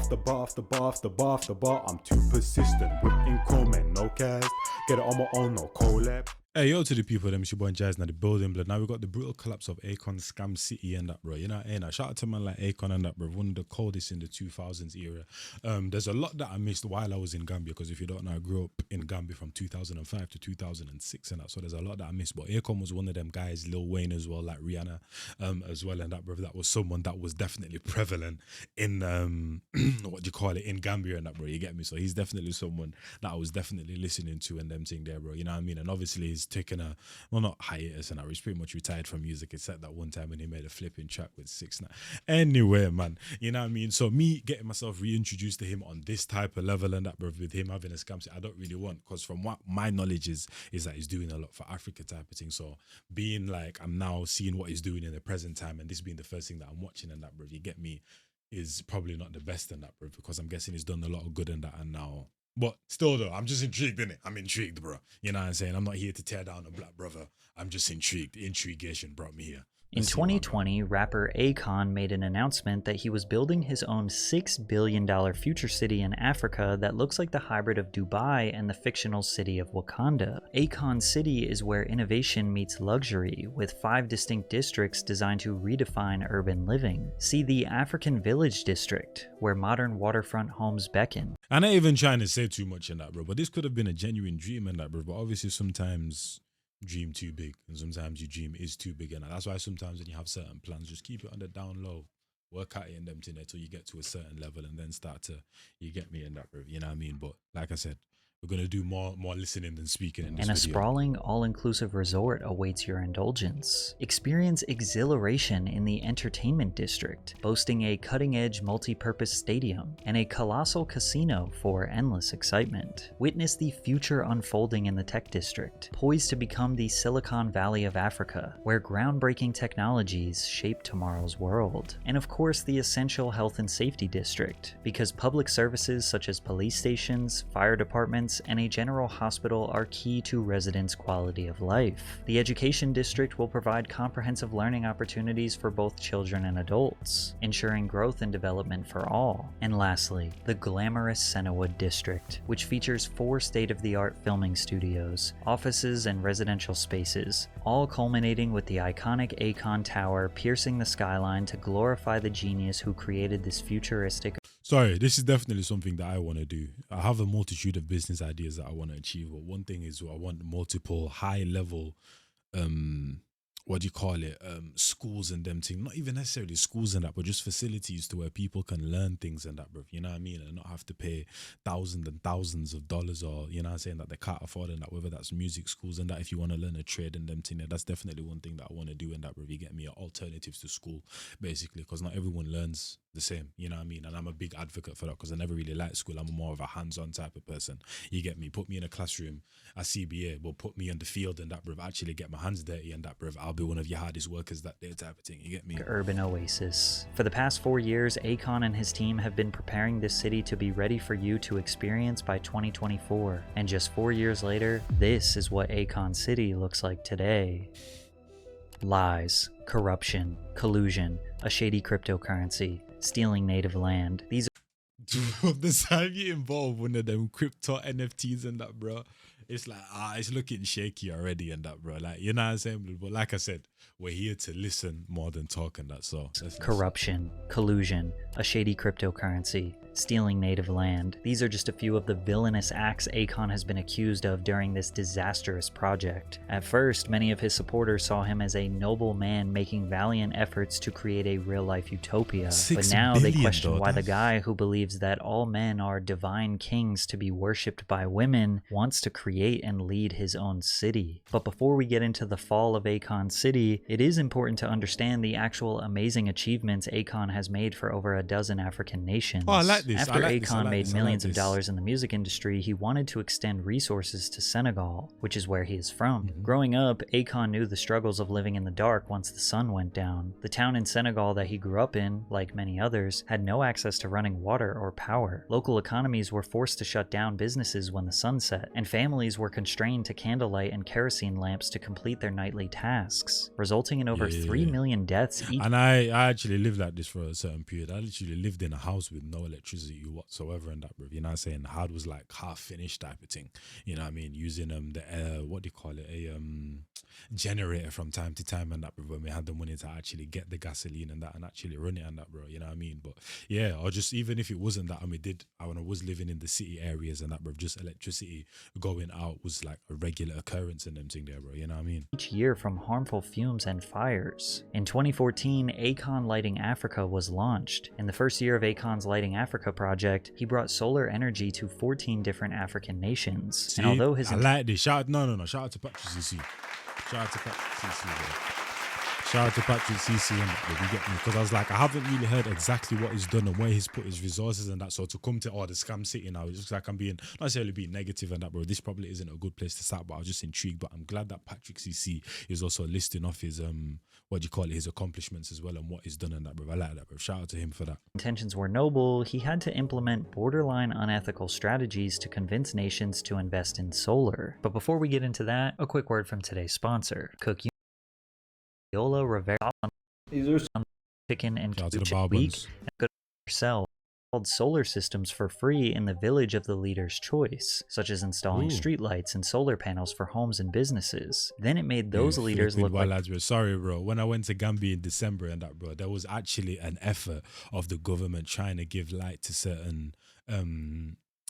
after bar after bar after bar after bar. I'm too persistent. Whipping comment, no cast. Get it on my own, no collab. Hey, yo to the people, them, it's your boy Jazz, now the building, blood. Now we got the brutal collapse of Akon, Scam City and that, bro. You know, ain't shout out to man like Akon and that, bro. One of the coldest in the 2000s era. There's a lot that I missed while I was in Gambia, because if you don't know, I grew up in Gambia from 2005 to 2006 and that, so there's a lot that I missed. But Akon was one of them guys, Lil Wayne as well, like Rihanna as well, and that, bro. That was someone that was definitely prevalent in, what do you call it, in Gambia and that, bro. You get me? So he's definitely someone that I was definitely listening to and them thing there, bro. You know what I mean? And obviously he's taken a, well, not hiatus, and he's pretty much retired from music, except that one time when he made a flipping track with 6ix9ine. Anyway, man, you know what I mean? So me getting myself reintroduced to him on this type of level and that, bro, with him having a scam, I don't really want, because from what my knowledge is that he's doing a lot for Africa type of thing. So being like, I'm now seeing what he's doing in the present time, and this being the first thing that I'm watching and that, bro, you get me, is probably not the best in that, bro, because I'm guessing he's done a lot of good in that, and now. But still though, I'm just intrigued, innit? I'm intrigued, bro. You know what I'm saying? I'm not here to tear down a black brother. I'm just intrigued. Intrigation brought me here. In 2020, rapper Akon made an announcement that he was building his own $6 billion future city in Africa that looks like the hybrid of Dubai and the fictional city of Wakanda. Akon City is where innovation meets luxury, with 5 distinct districts designed to redefine urban living. See the African Village District, where modern waterfront homes beckon. I'm not even trying to say too much in that, bro, but this could have been a genuine dream in that, bro, but obviously sometimes dream too big, and sometimes your dream is too big, and that's why sometimes when you have certain plans, just keep it on the down low, work at it in them thing until you get to a certain level, and then start to, you get me in that, bro, you know what I mean? But like I said, we're gonna do more listening than speaking in this And a video. sprawling, all-inclusive resort awaits your indulgence. Experience exhilaration in the entertainment district, boasting a cutting-edge multi-purpose stadium and a colossal casino for endless excitement. Witness the future unfolding in the tech district, poised to become the Silicon Valley of Africa, where groundbreaking technologies shape tomorrow's world. And of course, the essential health and safety district, because public services such as police stations, fire departments, and a general hospital are key to residents' quality of life. The education district will provide comprehensive learning opportunities for both children and adults, ensuring growth and development for all. And lastly, the glamorous Sennawood district, which features 4 state-of-the-art filming studios, offices, and residential spaces, all culminating with the iconic Akon Tower piercing the skyline to glorify the genius who created this futuristic. Sorry, this is definitely something that I want to do. I have a multitude of business ideas that I want to achieve, but one thing is I want multiple high-level, what do you call it, schools and them things. Not even necessarily schools and that, but just facilities to where people can learn things and that, bro. You know what I mean? And not have to pay thousands and thousands of dollars, or, you know what I'm saying, that they can't afford and that, whether that's music schools and that, if you want to learn a trade and them things, that's definitely one thing that I want to do and that, bro. You get me, alternatives to school, basically, because not everyone learns the same, you know what I mean? And I'm a big advocate for that, because I never really liked school. I'm more of a hands-on type of person. You get me? Put me in a classroom at CBA, but put me on the field and that, bro, actually get my hands dirty and that, bro, I'll be one of your hardest workers that day type of thing. You get me? Urban oasis. For the past 4 years, Akon and his team have been preparing this city to be ready for you to experience by 2024. And just 4 years later, this is what Akon City looks like today. Lies, corruption, collusion, a shady cryptocurrency, stealing native land. These are the time you involve one of them crypto NFTs and that, bro, it's like, it's looking shaky already and that, bro. Like, you know what I'm saying? But like I said, we're here to listen more than talk and that, so. Corruption, collusion, a shady cryptocurrency, stealing native land. These are just a few of the villainous acts Akon has been accused of during this disastrous project. At first, many of his supporters saw him as a noble man making valiant efforts to create a real-life utopia. But now they question why the guy who believes that all men are divine kings to be worshipped by women wants to create and lead his own city. But before we get into the fall of Akon City, it is important to understand the actual amazing achievements Akon has made for over a dozen African nations. Oh, I like this. After Akon made millions of dollars in the music industry, he wanted to extend resources to Senegal, which is where he is from. Growing up, Akon knew the struggles of living in the dark once the sun went down. The town in Senegal that he grew up in, like many others, had no access to running water or power. Local economies were forced to shut down businesses when the sun set, and families were constrained to candlelight and kerosene lamps to complete their nightly tasks, resulting in over 3 million deaths each. And I actually lived like this for a certain period. I literally lived in a house with no electricity. electricity whatsoever and that, bro. You know what I'm saying? The house was like half finished type of thing. You know what I mean? Using the what do you call it? A generator from time to time and that, bro, when we had the money to actually get the gasoline and that and actually run it and that, bro. You know what I mean? But yeah, or just even if it wasn't that, when I was living in the city areas and that, bro, just electricity going out was like a regular occurrence in them thing there, bro. You know what I mean? Each year from harmful fumes and fires. In 2014, Akon Lighting Africa was launched. In the first year of Akon's Lighting Africa project, he brought solar energy to 14 different African nations. See, And although his I like this. Shout out to Patrick CC. Shout out to Patrick CC, bro. Shout out to Patrick CC and that, bro. You get me? Because I was like, I haven't really heard exactly what he's done and where he's put his resources and that. So to come to the scam city now, it's just like I'm being not necessarily being negative and that, bro. This probably isn't a good place to start, but I was just intrigued. But I'm glad that Patrick CC is also listing off his his accomplishments as well and what he's done and that, bro. I like that, bro. Shout out to him for that. intentions were noble, he had to implement borderline unethical strategies to convince nations to invest in solar. But before we get into that, a quick word from today's sponsor, Cook Yola Rivera Chicken and Shout out to the Kombucha Week, Barbans. and good yourself. Called solar systems for free in the village of the leader's choice, such as installing streetlights and solar panels for homes and businesses. Then it made those leaders look like lads, bro. Sorry, bro. When I went to Gambia in December and that, bro, there was actually an effort of the government trying to give light to certain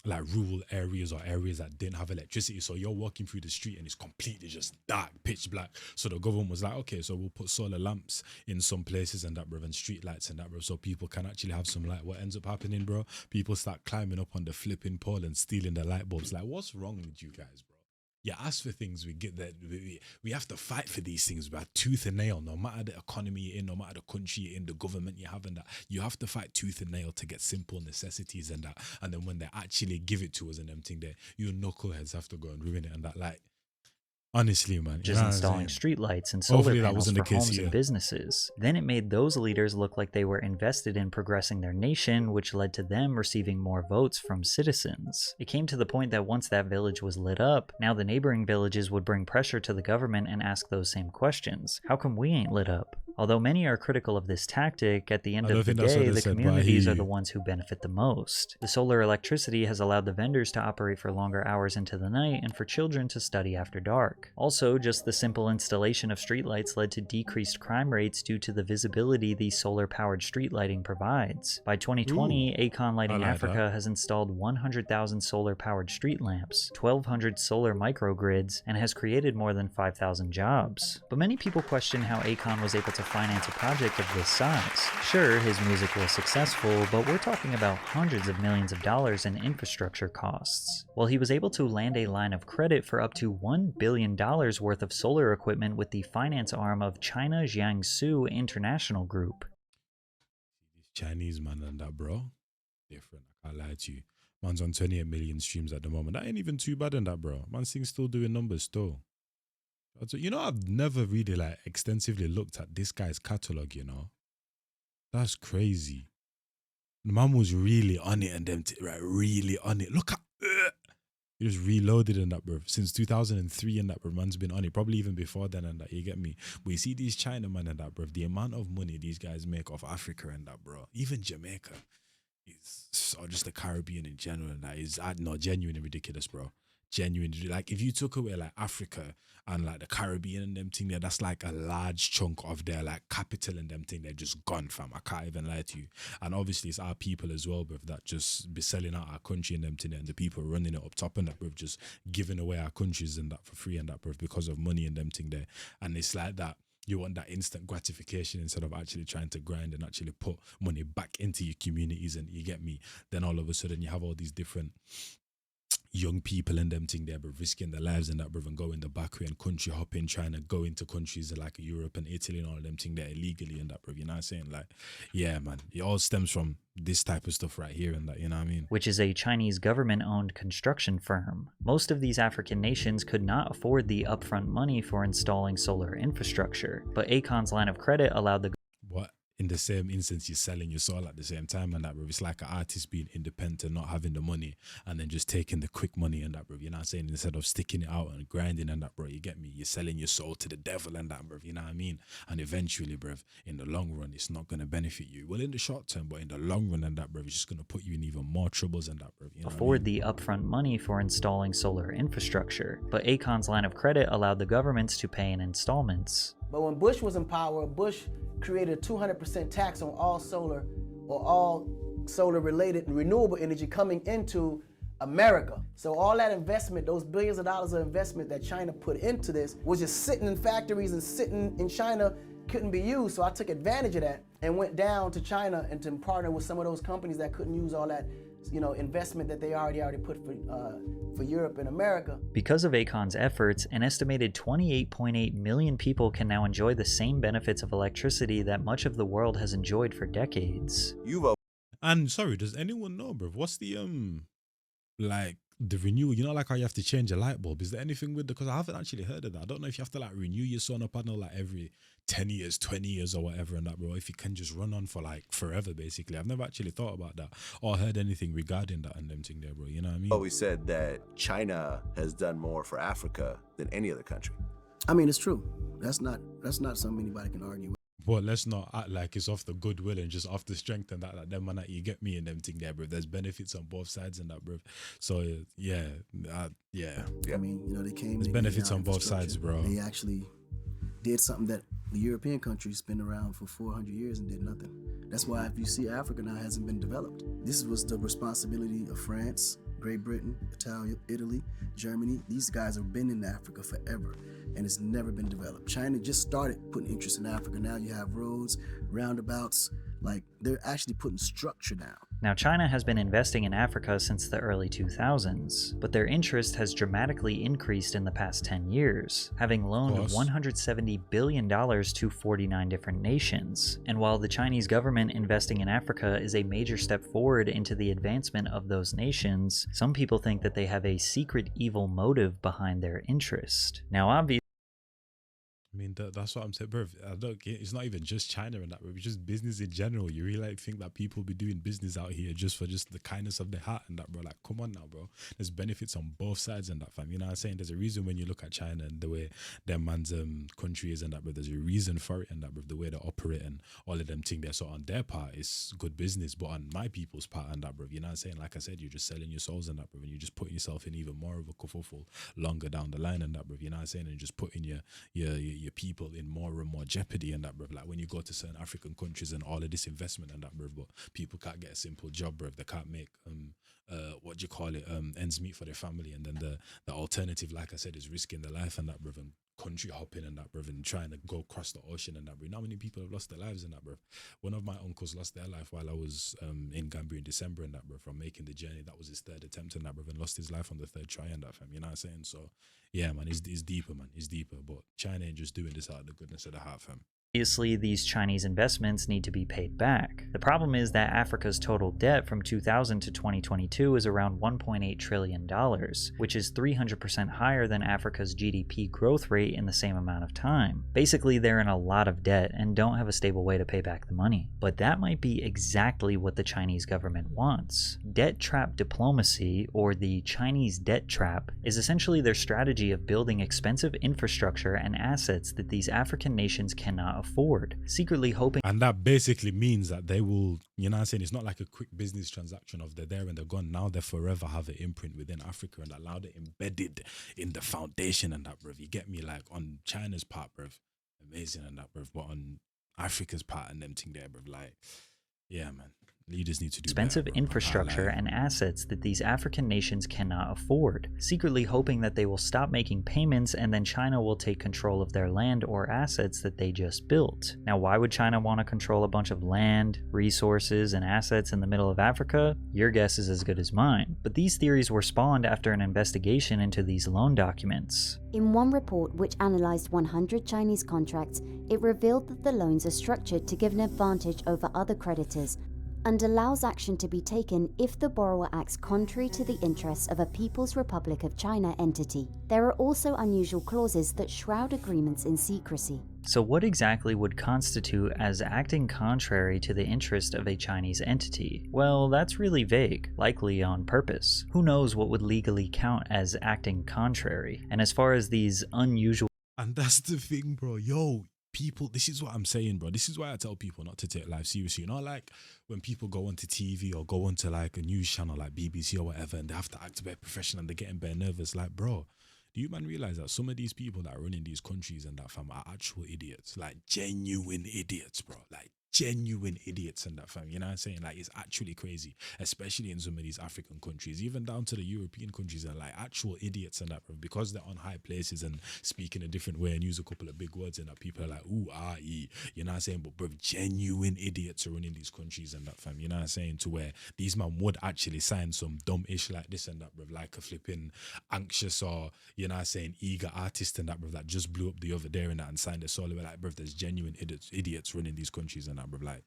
like rural areas or areas that didn't have electricity. So you're walking through the street and it's completely just dark, pitch black. So the government was like, okay, so we'll put solar lamps in some places and that, bro, and street lights and that, bro, so people can actually have some light. What ends up happening, bro? People start climbing up on the flipping pole and stealing the light bulbs. Like, what's wrong with you guys, bro? You ask for things, we get that. We have to fight for these things by tooth and nail, no matter the economy you're in, no matter the country you're in, the government you have and that. You have to fight tooth and nail to get simple necessities and that. And then when they actually give it to us and them thing there, you knuckleheads have to go and ruin it and that. Like, honestly, man. just installing streetlights and solar Hopefully that panels wasn't for the case homes here. and businesses. Then it made those leaders look like they were invested in progressing their nation, which led to them receiving more votes from citizens. It came to the point that once that village was lit up, now the neighboring villages would bring pressure to the government and ask those same questions. How come we ain't lit up? Although many are critical of this tactic, at the end of the day, the communities are the ones who benefit the most. The solar electricity has allowed the vendors to operate for longer hours into the night and for children to study after dark. Also, just the simple installation of streetlights led to decreased crime rates due to the visibility the solar-powered street lighting provides. By 2020, Akon Lighting Africa has installed 100,000 solar-powered street lamps, 1,200 solar microgrids, and has created more than 5,000 jobs. But many people question how Akon was able to finance a project of this size. Sure, his music was successful, but we're talking about hundreds of millions of dollars in infrastructure costs. Well, he was able to land a line of credit for up to $1 billion worth of solar equipment with the finance arm of China Jiangsu International Group. Chinese man and that, bro. Different. I can't lie to you. Man's on 28 million streams at the moment. That ain't even too bad in that, bro. Man's thing's still doing numbers still. You know, I've never really like extensively looked at this guy's catalog, you know. That's crazy. The man was really on it and them, really on it. Look at he just reloaded in that, bro. Since 2003 and that, bro, man's been on it. Probably even before then and that, you get me? But you see these Chinamen and that, bro, the amount of money these guys make off Africa and that, bro. Even Jamaica is, or just the Caribbean in general and that is not genuinely ridiculous, bro. Genuine. Like if you took away like Africa and like the Caribbean and them thing there, that's like a large chunk of their like capital and them thing, they're just gone, fam. I can't even lie to you. And obviously it's our people as well, bro, that just be selling out our country and them thing there, and the people running it up top and that, bro, just giving away our countries and that for free and that, bro, because of money and them thing there. And it's like that. You want that instant gratification instead of actually trying to grind and actually put money back into your communities, and you get me? Then all of a sudden you have all these different young people and them thing there, but risking their lives and that, bro, and going the back way and country hopping, trying to go into countries like Europe and Italy and all of them thing there illegally and that, bro. You know what I'm saying? Like, yeah, man, it all stems from this type of stuff right here and that, you know what I mean? Which is a Chinese government-owned construction firm. Most of these African nations could not afford the upfront money for installing solar infrastructure, but Akon's line of credit allowed the What? in the same instance, you're selling your soul at the same time and that, bro. It's like an artist being independent, not having the money, and then just taking the quick money and that, bro. You know what I'm saying? Instead of sticking it out and grinding and that, bro. You get me? You're selling your soul to the devil and that, bro. You know what I mean? And eventually, bro, in the long run, it's not going to benefit you. Well, in the short term, but in the long run and that, bro, it's just going to put you in even more troubles and that, bro. You know afford the upfront money for installing solar infrastructure, but Akon's line of credit allowed the governments to pay in installments. But when Bush was in power, Bush created a 200% tax on all solar or all solar-related and renewable energy coming into America. So all that investment, those billions of dollars of investment that China put into this was just sitting in factories and sitting in China, couldn't be used. So I took advantage of that and went down to China and to partner with some of those companies that couldn't use all that, investment that they already put for Europe and America. Because of Akon's efforts, an estimated 28.8 million people can now enjoy the same benefits of electricity that much of the world has enjoyed for decades. And sorry, does anyone know, bro? What's the like the renewal? You know, like how you have to change a light bulb. Is there anything with because I haven't actually heard of that. I don't know if you have to like renew your solar panel like every 10 years, 20 years or whatever and that, bro. If you can just run on for like forever, basically. I've never actually thought about that or heard anything regarding that and them thing there, bro. You know what I mean? Always said that China has done more for Africa than any other country. I mean, it's true. That's not something anybody can argue with. But let's not act like it's off the goodwill and just off the strength and that, like them man that you get me and them thing there, bro. There's benefits on both sides and that, bro. So yeah. I mean, they came. There's benefits on both sides, bro. They actually did something that the European countries been around for 400 years and did nothing. That's why if you see Africa now hasn't been developed. This was the responsibility of France, Great Britain, Italy, Germany. These guys have been in Africa forever and it's never been developed. China just started putting interest in Africa. Now you have roads, roundabouts, like they're actually putting structure down. Now, China has been investing in Africa since the early 2000s, but their interest has dramatically increased in the past 10 years, having loaned $170 billion to 49 different nations. And while the Chinese government investing in Africa is a major step forward into the advancement of those nations, some people think that they have a secret evil motive behind their interest. Now, obviously, I mean, that's what I'm saying, bro. It's not even just China and that, bro. It's just business in general. You really think that people be doing business out here just for just the kindness of their heart and that, bro. Like, come on now, bro. There's benefits on both sides and that, fam. You know what I'm saying? There's a reason when you look at China and the way their man's country is and that, bro. There's a reason for it and that, bro. The way they operate and all of them things there. So on their part, it's good business, but on my people's part and that, bro. You know what I'm saying? Like I said, you're just selling your souls and that, bro. And you're just putting yourself in even more of a kerfuffle longer down the line and that, bro. You know what I'm saying? And just putting your people in more and more jeopardy and that, bro. Like when you go to certain African countries and all of this investment and that, bro, but people can't get a simple job, bro. They can't make what do you call it, ends meet for their family, and then the alternative, like I said, is risking their life and that, bro, and country hopping and that, bro, and trying to go across the ocean and that, bro. You know how many people have lost their lives in that, bro? One of my uncles lost their life while I was in Gambia in December and that, bro, from making the journey. That was his third attempt and that, bro, and lost his life on the third try and that, fam. You know what I'm saying? So yeah, man, it's deeper, man. It's deeper, but China ain't just doing this out of the goodness of the heart, fam. Obviously, these Chinese investments need to be paid back. The problem is that Africa's total debt from 2000 to 2022 is around $1.8 trillion, which is 300% higher than Africa's GDP growth rate in the same amount of time. Basically, they're in a lot of debt and don't have a stable way to pay back the money. But that might be exactly what the Chinese government wants. Debt trap diplomacy, or the Chinese debt trap, is essentially their strategy of building expensive infrastructure and assets that these African nations cannot afford, secretly hoping. And that basically means that they will, you know what I'm saying, it's not like a quick business transaction of they're there and they're gone. Now they forever have an imprint within Africa and allow it embedded in the foundation and that, bruv. You get me? Like on China's part, bruv, amazing and that, bruv, but on Africa's part and them thing there, bruv, like, yeah, man. Leaders need to do expensive better, infrastructure and assets that these African nations cannot afford, secretly hoping that they will stop making payments and then China will take control of their land or assets that they just built. Now, why would China want to control a bunch of land, resources, and assets in the middle of Africa? Your guess is as good as mine. But these theories were spawned after an investigation into these loan documents. In one report which analyzed 100 Chinese contracts, it revealed that the loans are structured to give an advantage over other creditors, and allows action to be taken if the borrower acts contrary to the interests of a People's Republic of China entity. There are also unusual clauses that shroud agreements in secrecy. So what exactly would constitute as acting contrary to the interest of a Chinese entity? Well, that's really vague, likely on purpose. Who knows what would legally count as acting contrary? And as far as these unusual And that's the thing, bro. Yo, people, this is what I'm saying, bro. This is why I tell people not to take life seriously. You know, like when people go onto TV or go onto like a news channel like BBC or whatever, and they have to act a bit professional and they're getting bare nervous. Like, bro, do you man realize that some of these people that are running these countries and that fam are actual idiots? Like genuine idiots, bro. Like genuine idiots and that fam. You know what I'm saying? Like it's actually crazy, especially in some of these African countries, even down to the European countries, are like actual idiots and that, bro, because they're on high places and speak in a different way and use a couple of big words and that people are like, ooh, ah, e. You know what I'm saying? But bro, genuine idiots are running these countries and that fam. You know what I'm saying? To where these man would actually sign some dumb ish like this and that, bro, like a flipping anxious or, you know what I'm saying, eager artist and that, bro, that just blew up the other day and that and signed a solo. Like, bro, there's genuine idiots running these countries and that, bro, like,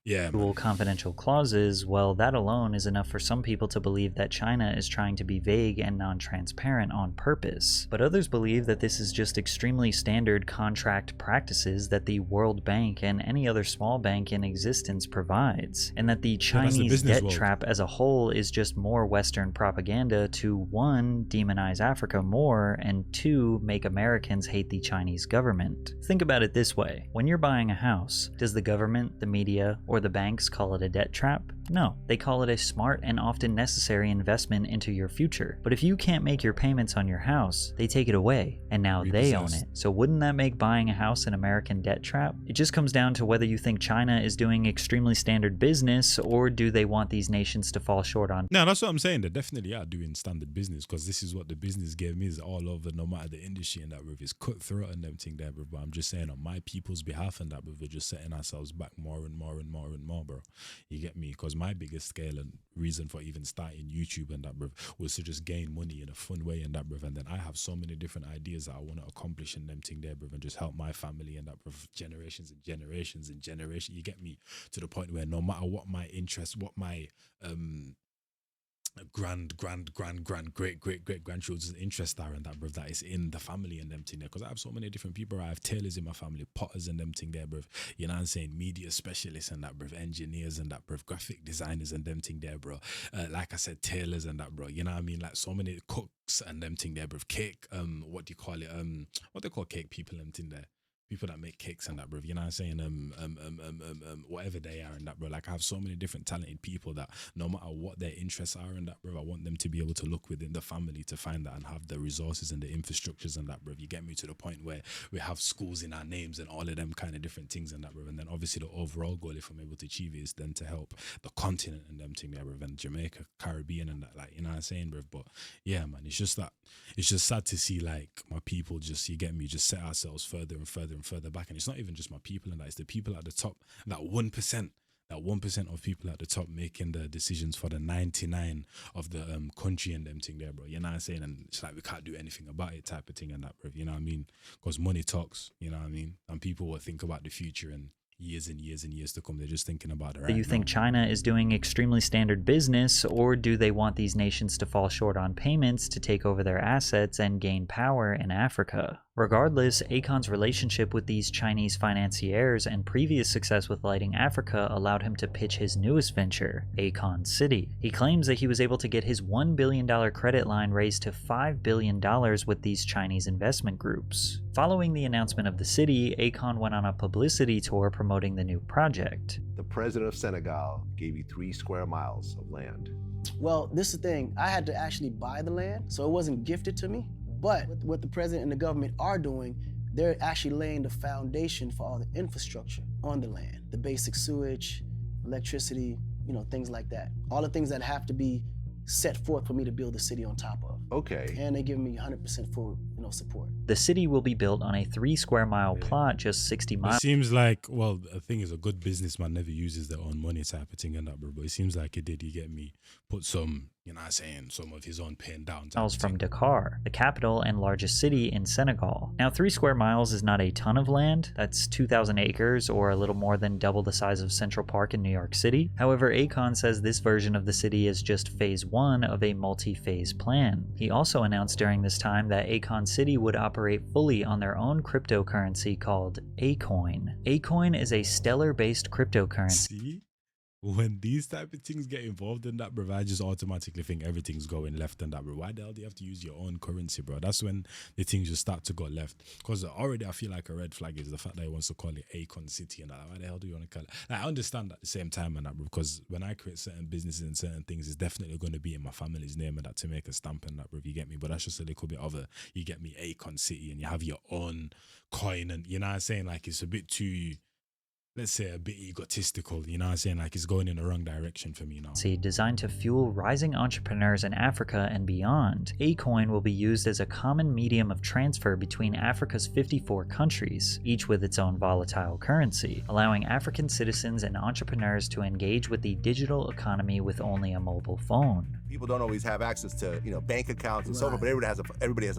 yeah, man. confidential clauses, well, that alone is enough for some people to believe that China is trying to be vague and non-transparent on purpose. But others believe that this is just extremely standard contract practices that the World Bank and any other small bank in existence provides, and that the Chinese debt trap as a whole is just more Western propaganda to 1. Demonize Africa more, and 2. Make Americans hate the Chinese government. Think about it this way. When you're buying a house, does the government, the media, or the banks call it a debt trap? No, they call it a smart and often necessary investment into your future. But if you can't make your payments on your house, they take it away, and now they own it. So wouldn't that make buying a house an American debt trap? It just comes down to whether you think China is doing extremely standard business, or do they want these nations to fall short on? No, that's what I'm saying. They definitely are doing standard business, because this is what the business game is all over, no matter the industry and that, bro. It's cutthroat and everything there, bro. But I'm just saying on my people's behalf and that, bro, we're just setting ourselves back more and more and more and more, bro. You get me? Because my biggest scale and reason for even starting YouTube and that, bro, was to just gain money in a fun way and that, bro. And then I have so many different ideas that I want to accomplish in them thing there, bro, and just help my family and that, bro, generations and generations and generations. You get me? To the point where no matter what my interest, what my great grandchildren's interests are and that, bro, that is in the family and them thing there. Because I have so many different people. I have tailors in my family, potters and them thing there, bro. You know what I'm saying? Media specialists and that, bro. Engineers and that, bro. Graphic designers and them thing there, bro. Like I said, tailors and that, bro. You know what I mean? Like so many cooks and them thing there, bro. Cake, what do you call it? What they call cake people and them thing there. People that make cakes and that, bro. You know what I'm saying? Whatever they are and that, bro. Like I have so many different talented people that no matter what their interests are and that, bro, I want them to be able to look within the family to find that and have the resources and the infrastructures and that, bro. You get me? To the point where we have schools in our names and all of them kind of different things and that, bro. And then obviously the overall goal, if I'm able to achieve it, is then to help the continent and them thing there, bro. And Jamaica, Caribbean and that, like, you know what I'm saying, bro. But yeah, man, it's just that, it's just sad to see like my people just, you get me, just set ourselves further and further and further back. And it's not even just my people and that, it's the people at the top, that 1%, that 1% of people at the top making the decisions for the 99 of the country and them thing there, bro. You know what I'm saying? And it's like we can't do anything about it type of thing and that, bro. You know what I mean? Because money talks, you know what I mean? And people will think about the future and years and years and years to come. They're just thinking about it right Do you think China is doing extremely standard business, or do they want these nations to fall short on payments to take over their assets and gain power in Africa? Regardless, Akon's relationship with these Chinese financiers and previous success with Lighting Africa allowed him to pitch his newest venture, Akon City. He claims that he was able to get his $1 billion credit line raised to $5 billion with these Chinese investment groups. Following the announcement of the city, Akon went on a publicity tour promoting the new project. The president of Senegal gave you 3 square miles of land. Well, this is the thing. I had to actually buy the land, so it wasn't gifted to me. But what the president and the government are doing, they're actually laying the foundation for all the infrastructure on the land. The basic sewage, electricity, you know, things like that. All the things that have to be set forth for me to build the city on top of. Okay. And they give me 100% full support. The city will be built on a 3 square mile plot just 60 It miles. seems like, well, the thing is, a good businessman never uses their own money type of thing and that, bro. But it seems like it did, you get me, put some, you know what I'm saying, some of his own pen down. Miles from Dakar, the capital and largest city in Senegal. Now, 3 square miles is not a ton of land. That's 2,000 acres, or a little more than double the size of Central Park in New York City. However, Akon says this version of the city is just phase 1 of a multi-phase plan. He also announced during this time that Akon City would operate fully on their own cryptocurrency called Akon. Akon is a stellar-based cryptocurrency. See? When these type of things get involved in that, bro, I just automatically think everything's going left and that, bro. Why the hell do you have to use your own currency, bro? That's when the things just start to go left. Because already I feel like a red flag is the fact that he wants to call it Akon City and that. Why the hell do you want to call it? Like, I understand at the same time and that, bro, because when I create certain businesses and certain things, it's definitely going to be in my family's name and that to make a stamp and that, bro, you get me? But that's just a little bit of a, you get me, Akon City, and you have your own coin, and you know what I'm saying? Like, it's a bit too, let's say, a bit egotistical, you know what I'm saying? Like, it's going in the wrong direction for me now. Designed to fuel rising entrepreneurs in Africa and beyond. Akon will be used as a common medium of transfer between Africa's 54 countries, each with its own volatile currency, allowing African citizens and entrepreneurs to engage with the digital economy with only a mobile phone. People don't always have access to, bank accounts and so forth, but everybody has a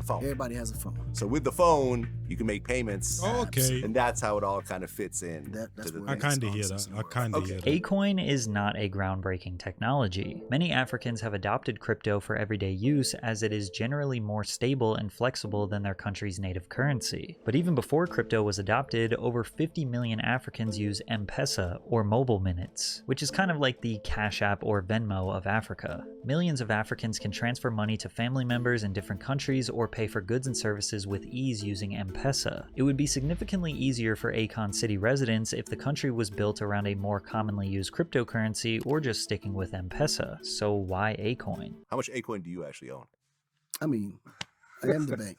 phone. Everybody has a phone. So with the phone, you can make payments. Okay. And that's how it all kind of fits in. That's to the where I thing. kind of hear that. I kind of hear that. Akon is not a groundbreaking technology. Many Africans have adopted crypto for everyday use as it is generally more stable and flexible than their country's native currency. But even before crypto was adopted, over 50 million Africans use M-Pesa, or mobile minutes, which is kind of like the Cash App or Venmo of Africa. Millions of Africans can transfer money to family members in different countries or pay for goods and services with ease using M-Pesa. It would be significantly easier for Akon City residents if the country was built around a more commonly used cryptocurrency or just sticking with M-Pesa. So why Akon? How much Akon do you actually own? I mean, I am the bank.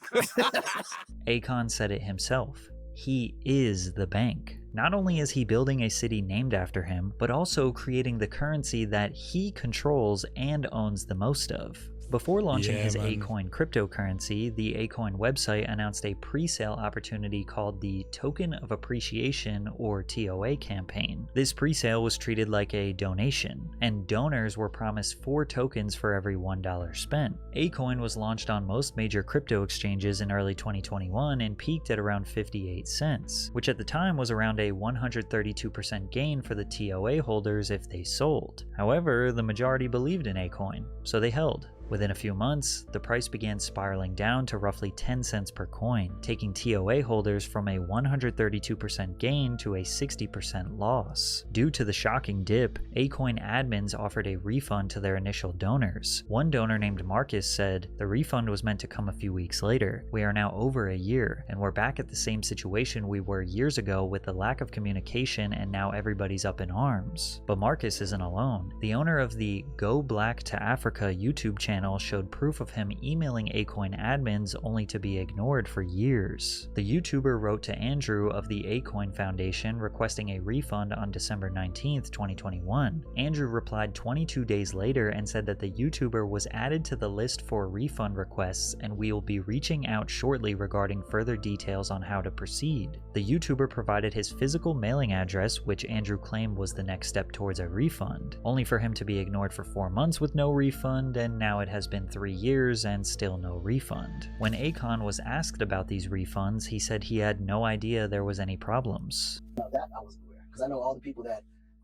Akon said it himself. He is the bank. Not only is he building a city named after him, but also creating the currency that he controls and owns the most of. Before launching his Akon cryptocurrency, the Akon website announced a pre-sale opportunity called the Token of Appreciation, or TOA campaign. This pre-sale was treated like a donation, and donors were promised 4 tokens for every $1 spent. Akon was launched on most major crypto exchanges in early 2021 and peaked at around 58 cents, which at the time was around a 132% gain for the TOA holders if they sold. However, the majority believed in Akon, so they held. Within a few months, the price began spiraling down to roughly 10 cents per coin, taking TOA holders from a 132% gain to a 60% loss. Due to the shocking dip, Akon admins offered a refund to their initial donors. One donor named Marcus said, "The refund was meant to come a few weeks later. We are now over a year, and we're back at the same situation we were years ago with the lack of communication, and now everybody's up in arms." But Marcus isn't alone. The owner of the Go Black to Africa YouTube channel showed proof of him emailing Akon admins only to be ignored for years. The YouTuber wrote to Andrew of the Akon Foundation requesting a refund on December 19th, 2021. Andrew replied 22 days later and said that the YouTuber was added to the list for refund requests and we will be reaching out shortly regarding further details on how to proceed. The YouTuber provided his physical mailing address, which Andrew claimed was the next step towards a refund, only for him to be ignored for 4 months with no refund, and now it has been 3 years and still no refund. When Akon was asked about these refunds, he said he had no idea there was any problems. Now that I wasn't aware, because I know all the people that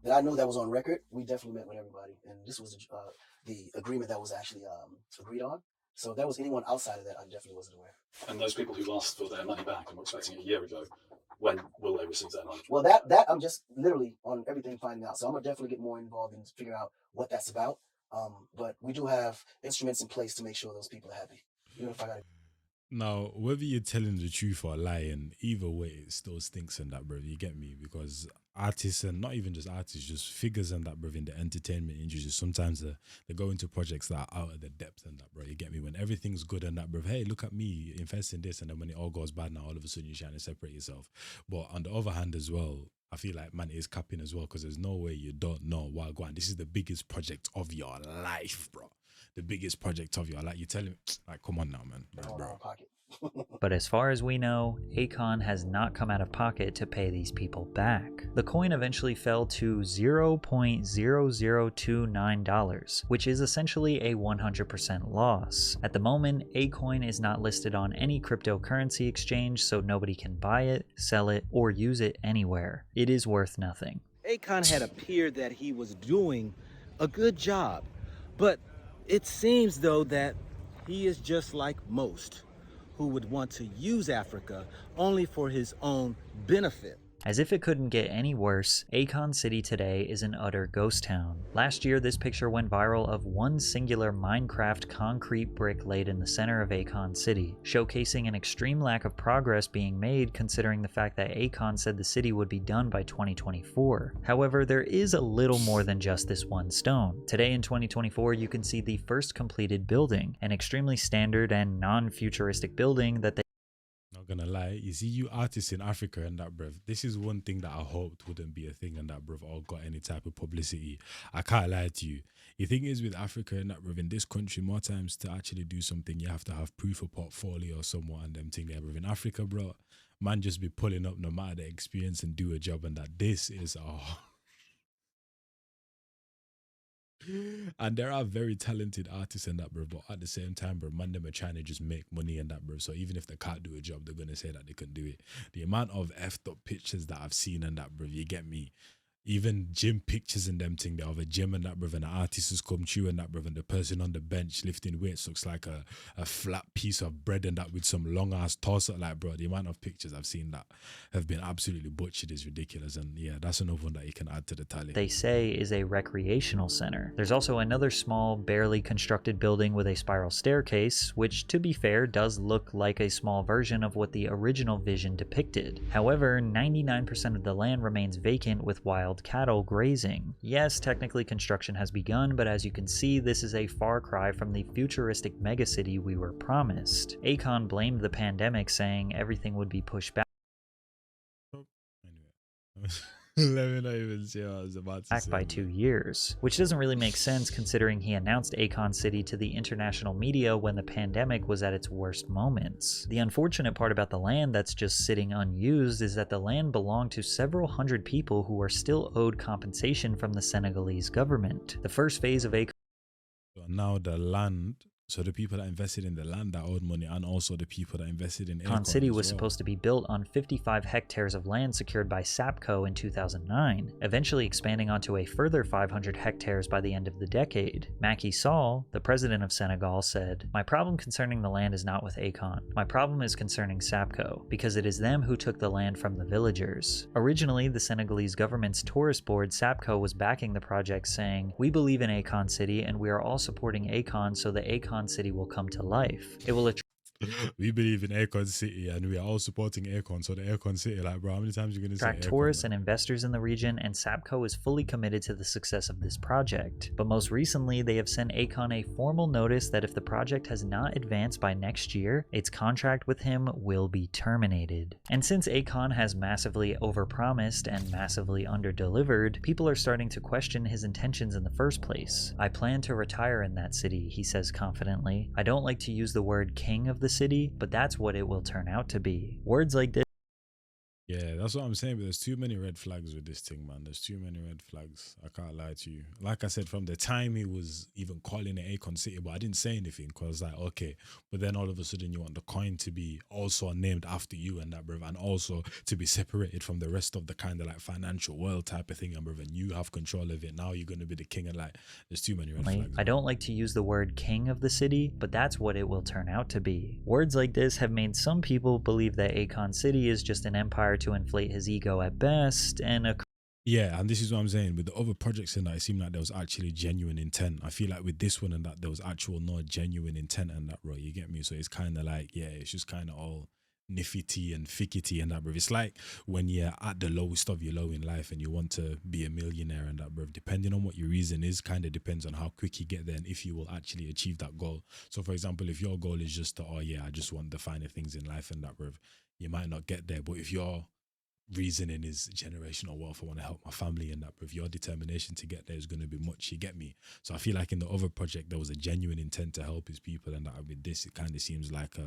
I know that was on record. We definitely met with everybody, and this was the agreement that was actually agreed on. So if there was anyone outside of that, I definitely wasn't aware. And those people who asked for their money back and were expecting it a year ago, when will they receive their money? Well, that I'm just literally on everything finding out. So I'm gonna definitely get more involved and figure out what that's about. But we do have instruments in place to make sure those people are happy. Even if I got Now, whether you're telling the truth or lying, either way, it still stinks in that, bro. You get me? Because artists, and not even just artists, just figures and that, bro, in the entertainment industry, sometimes they go into projects that are out of the depth and that, bro. You get me? When everything's good and that, bro, hey, look at me, invest in this, and then when it all goes bad now, all of a sudden you're trying to separate yourself. But on the other hand as well, I feel like man is capping as well, because there's no way you don't know what going. This is the biggest project of your life, bro. The biggest project of your life. You tell him, like, come on now, man, like, bro. pocket. But as far as we know, Akon has not come out of pocket to pay these people back. The coin eventually fell to $0.0029, which is essentially a 100% loss. At the moment, Akon is not listed on any cryptocurrency exchange, so nobody can buy it, sell it, or use it anywhere. It is worth nothing. Akon had appeared that he was doing a good job, but it seems though that he is just like most who would want to use Africa only for his own benefit. As if it couldn't get any worse, Akon City today is an utter ghost town. Last year, this picture went viral of one singular Minecraft concrete brick laid in the center of Akon City, showcasing an extreme lack of progress being made considering the fact that Akon said the city would be done by 2024. However, there is a little more than just this one stone. Today in 2024, you can see the first completed building, an extremely standard and non-futuristic building that they Not gonna lie, you see, you artists in Africa and that, bruv, this is one thing that I hoped wouldn't be a thing and that, bruv, or got any type of publicity. I can't lie to you. The thing is with Africa and that, bruv, in this country, more times to actually do something, you have to have proof of portfolio or somewhat and them thing there, bruv. In Africa, bro, man just be pulling up no matter the experience and do a job and that. This is and there are very talented artists in that, bro. But at the same time, bro, man, them are trying to just make money in that, bro. So even if they can't do a job, they're gonna say that they can do it. The amount of effed up pictures that I've seen in that, bro, you get me. Even gym pictures and them thing, they have a gym and that, bro, and the artist has come through and that, bro, and the person on the bench lifting weights looks like a flat piece of bread and that with some long ass torso. Like, bro, the amount of pictures I've seen that have been absolutely butchered is ridiculous. And yeah, that's another one that you can add to the tally. say is a recreational center. There's also another small, barely constructed building with a spiral staircase, which, to be fair, does look like a small version of what the original vision depicted. However, 99% of the land remains vacant with wild cattle grazing. Yes, technically construction has begun, but as you can see, this is a far cry from the futuristic megacity we were promised. Akon blamed the pandemic, saying everything would be pushed back. Let me not even say what I was about to Back say. by 2 years, which doesn't really make sense considering he announced Akon City to the international media when the pandemic was at its worst moments. The unfortunate part about the land that's just sitting unused is that the land belonged to several hundred people who are still owed compensation from the Senegalese government. The first phase of Akon So now the land, so the people that invested in the land that owed money, and also the people that invested in Akon City as was well. supposed to be built on 55 hectares of land secured by SAPCO in 2009, eventually expanding onto a further 500 hectares by the end of the decade. Macky Sall, the president of Senegal, said, "My problem concerning the land is not with Akon. My problem is concerning SAPCO, because it is them who took the land from the villagers." Originally, the Senegalese government's tourist board, SAPCO, was backing the project, saying, "We believe in Akon City and we are all supporting Akon so the Akon City will come to life. It will We believe in Akon City and we are all supporting Akon. So the Akon City, like, bro, how many times are you going to say attract Akon, tourists bro? and investors in the region, and SAPCO is fully committed to the success of this project. But most recently, they have sent Akon a formal notice that if the project has not advanced by next year, its contract with him will be terminated. And since Akon has massively overpromised and massively underdelivered, people are starting to question his intentions in the first place. "I plan to retire in that city," he says confidently. "I don't like to use the word king of the city, but that's what it will turn out to be." Words like this Yeah, that's what I'm saying. But there's too many red flags with this thing, man. There's too many red flags. I can't lie to you. Like I said, from the time he was even calling it Akon City, but I didn't say anything because, like, okay. But then all of a sudden, you want the coin to be also named after you and that, bruv, and also to be separated from the rest of the kind of like financial world type of thing, and bruv, and you have control of it. Now you're gonna be the king, and like, there's too many red flags. I don't like to use the word king of the city, but that's what it will turn out to be. Words like this have made some people believe that Akon City is just an empire to inflate his ego at best, and a Yeah, and this is what I'm saying. With the other projects in that, it seemed like there was actually genuine intent. I feel like with this one and that, there was actual no genuine intent and that, bro. You get me? So it's kind of like, yeah, it's just kind of all niffity and fickety and that, bro. It's like when you're at the lowest of your low in life and you want to be a millionaire and that, bro. Depending on what your reason is, kind of depends on how quick you get there and if you will actually achieve that goal. So, for example, if your goal is just to, oh yeah, I just want the finer things in life and that, bro, you might not get there. But if your reasoning is generational wealth, I want to help my family and that, but if your determination to get there is going to be much, you get me? So I feel like in the other project there was a genuine intent to help his people, and that with this it kind of seems like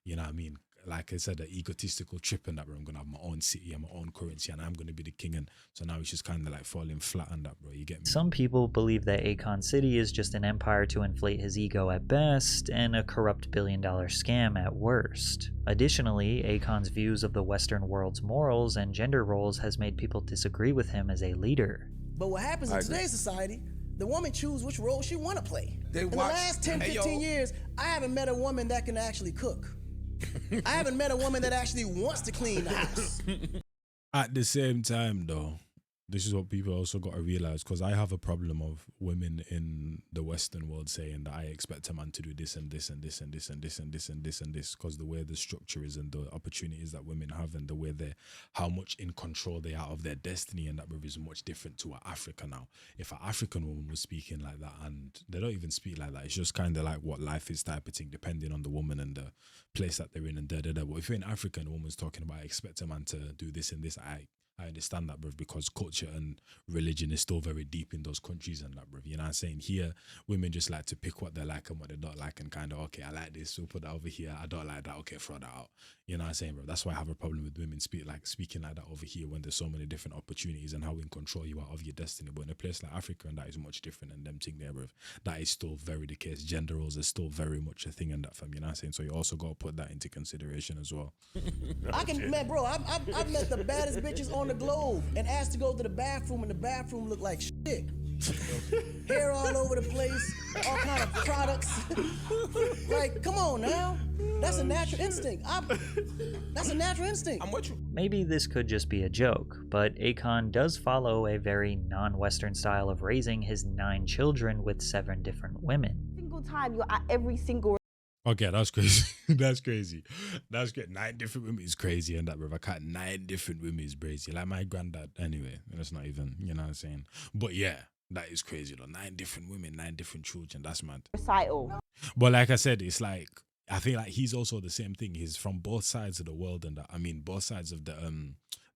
You know what I mean? Like I said, the egotistical trip and that, bro. I'm gonna have my own city and my own currency, and I'm gonna be the king. And so now it's just kind of like falling flat on that, bro. You get me? Some people believe that Akon City is just an empire to inflate his ego at best and a corrupt billion-dollar scam at worst. Additionally, Akon's views of the Western world's morals and gender roles has made people disagree with him as a leader. But what happens in today's society, the woman chooses which role she want to play. In the watch- last 10, 15 years, I haven't met a woman that can actually cook. I haven't met a woman that actually wants to clean the house. At the same time, though, this is what people also got to realize, because I have a problem of women in the Western world saying that I expect a man to do this and this and this and this and this and this and this and this, because the way the structure is and the opportunities that women have and the way they, how much in control they are of their destiny, and that is much different to Africa now. If an African woman was speaking like that, and they don't even speak like that, it's just kind of like what life is type of thing, depending on the woman and the place that they're in and da. But if you're in Africa and a woman's talking about I expect a man to do this and this, I understand that, bruv, because culture and religion is still very deep in those countries and that, bruv. You know what I'm saying? Here, women just like to pick what they like and what they don't like and kind of, okay, I like this, we'll put that over here. I don't like that, okay, throw that out. You know what I'm saying, bro? That's why I have a problem with women speaking like that over here when there's so many different opportunities and how in control you are of your destiny. But in a place like Africa, and that is much different, and them thing there, bruv, that is still very the case. Gender roles is still very much a thing in that, fam. You know what I'm saying? So you also got to put that into consideration as well. Man, bro, I've met the baddest bitches on the globe and asked to go to the bathroom, and the bathroom looked like shit. Hair all over the place, all kind of products. Like, come on now. That's a natural instinct. That's a natural instinct. I'm with you. Maybe this could just be a joke, but Akon does follow a very non-Western style of raising his 9 children with 7 different women. Single time you're at every single Okay, that's crazy. That's crazy. That's great. 9 different women is crazy, and that, bro. I can't 9 different women is crazy. Like my granddad, anyway. That's not even, you know what I'm saying? But yeah, that is crazy, though. 9 different women, 9 different children. That's mad. recital. But like I said, it's like, I think like he's also the same thing. He's from both sides of the world, and that, I mean, both sides of the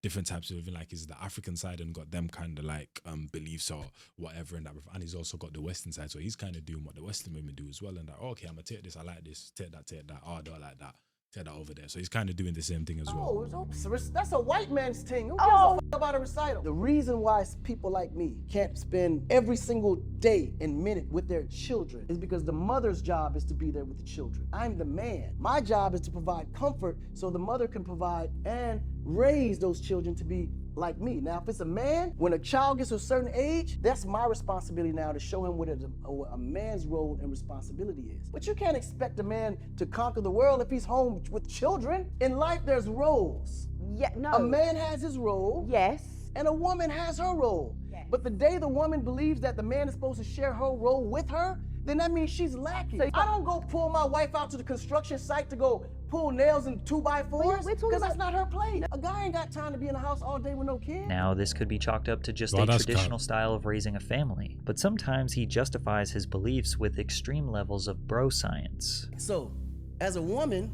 different types of living. Like he's the African side and got them kind of like beliefs or whatever, and that, and he's also got the Western side. So he's kind of doing what the Western women do as well. And that, okay, I'm gonna take this. I like this. Take that. Oh, I don't like that. Take that over there. So he's kind of doing the same thing as well. Oh, that's a white man's thing. Who gives a fuck about a recital? The reason why people like me can't spend every single day and minute with their children is because the mother's job is to be there with the children. I'm the man. My job is to provide comfort so the mother can provide and raise those children to be like me. Now, if it's a man, when a child gets to a certain age, that's my responsibility now to show him what a man's role and responsibility is. But you can't expect a man to conquer the world if he's home with children. In life, there's roles. Yeah, no. A man has his role. Yes. And a woman has her role. Yes. But the day the woman believes that the man is supposed to share her role with her, then that means she's lacking. I don't go pull my wife out to the construction site to go pull nails in 2x4s because that's not her place. A guy ain't got time to be in the house all day with no kids. Now, this could be chalked up to just Well, a that's traditional style of raising a family, but sometimes he justifies his beliefs with extreme levels of bro science. So, as a woman,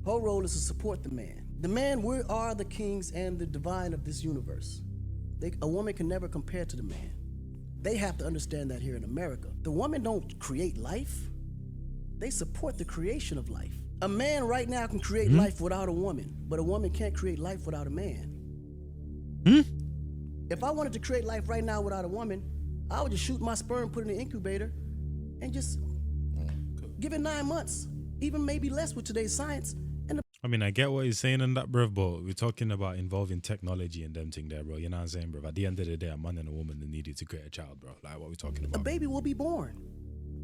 her role is to support the man. The man, we are the kings and the divine of this universe. A woman can never compare to the man. They have to understand that here in America. The woman don't create life. They support the creation of life. A man right now can create life without a woman, but a woman can't create life without a man. If I wanted to create life right now without a woman, I would just shoot my sperm, put it in the incubator, and just give it 9 months, even maybe less with today's science. I mean, I get what he's saying in that, bruv, but we're talking about involving technology and them thing there, bro. You know what I'm saying, bruv? At the end of the day, a man and a woman needed to create a child, bro. Like, what are we talking about? A baby will be born.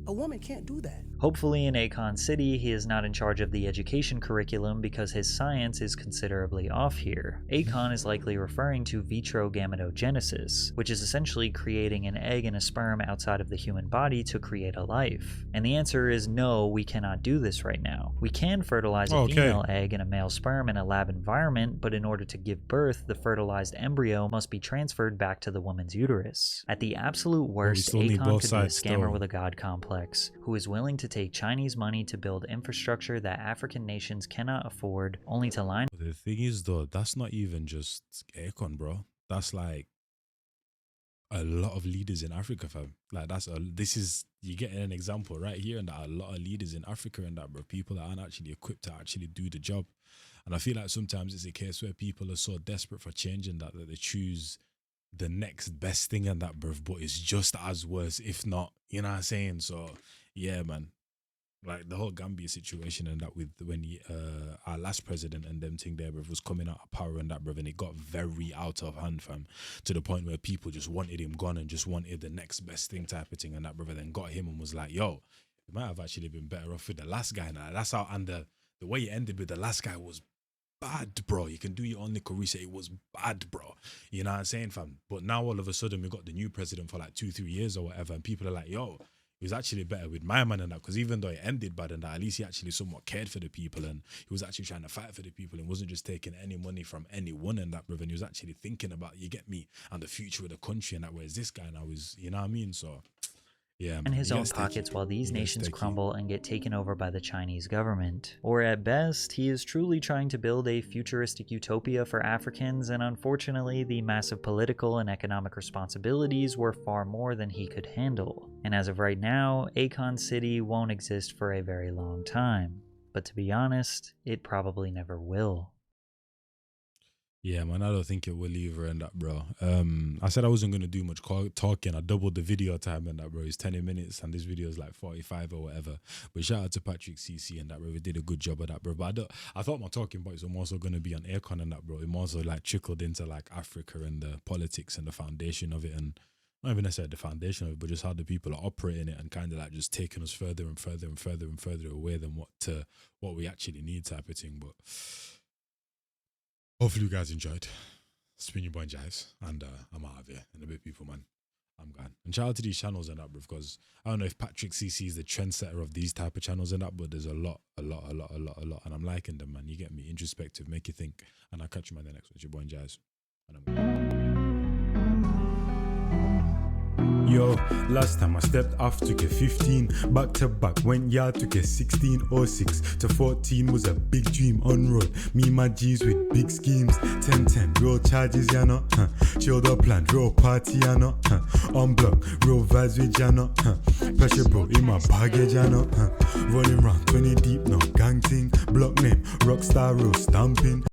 A woman can't do that. Hopefully in Akon City, he is not in charge of the education curriculum because his science is considerably off here. Akon is likely referring to vitro gametogenesis, which is essentially creating an egg and a sperm outside of the human body to create a life. And the answer is no, we cannot do this right now. We can fertilize a female egg and a male sperm in a lab environment, but in order to give birth, the fertilized embryo must be transferred back to the woman's uterus. At the absolute worst, Akon could be a scammer with a god complex, who is willing to take Chinese money to build infrastructure that African nations cannot afford, only to line. The thing is, though, that's not even just Akon, bro. That's like a lot of leaders in Africa, fam. Like you get an example right here, and that a lot of leaders in Africa and that, bro, people that aren't actually equipped to actually do the job. And I feel like sometimes it's a case where people are so desperate for changing that they choose the next best thing and that, bro, but it's just as worse, if not, you know what I'm saying? So yeah, man. Like the whole Gambia situation and that, with when our last president and them thing there, bruv, was coming out of power and that, bruv, and it got very out of hand, fam, to the point where people just wanted him gone and just wanted the next best thing type of thing and that, bruv, then got him and was like, yo, it might have actually been better off with the last guy now. That's how, and the way it ended with the last guy was bad, bro. You can do your own Nicarisa. It was bad, bro. You know what I'm saying, fam? But now all of a sudden we got the new president for like 2-3 years or whatever, and people are like, yo, it was actually better with my man and that, because even though it ended bad and that, at least he actually somewhat cared for the people and he was actually trying to fight for the people and wasn't just taking any money from anyone and that, brother. And he was actually thinking about, you get me, and the future of the country and that, whereas this guy now is, you know what I mean? So yeah, man, in his own pockets while these nations crumble and get taken over by the Chinese government. Or at best, he is truly trying to build a futuristic utopia for Africans, and unfortunately, the massive political and economic responsibilities were far more than he could handle. And as of right now, Akon City won't exist for a very long time. But to be honest, it probably never will. Yeah, man, I don't think it will either and that, bro. I said I wasn't going to do much talking. I doubled the video time and that, bro. It's 10 minutes and this video is like 45 or whatever. But shout out to Patrick CC and that, bro. We did a good job of that, bro. But I thought my talking points were more so going to be on Akon and that, bro. It more so like trickled into like Africa and the politics and the foundation of it, and not even necessarily the foundation of it, but just how the people are operating it and kind of like just taking us further and further and further and further away than what we actually need type of thing. But hopefully you guys enjoyed. It's been your boy Jives, and I'm out of here. And a bit people, man. I'm gone. And shout out to these channels and that, bro, because I don't know if Patrick CC is the trendsetter of these type of channels and that, but there's a lot. And I'm liking them, man. You get me? Introspective, make you think. And I'll catch you, man, the next one. It's your boy Jives. And I'm gone. Yo, last time I stepped off, took a 15. Back to back, went yard, took a 16. 06 to 14 was a big dream on road. Me, my G's with big schemes. 10-10, real charges, ya know. Chilled up land, real party, ya know. On block, real vibes with ya know. Pressure bro in my baggage, ya know. Running round 20 deep, no gang ting. Block name, rockstar, real stamping.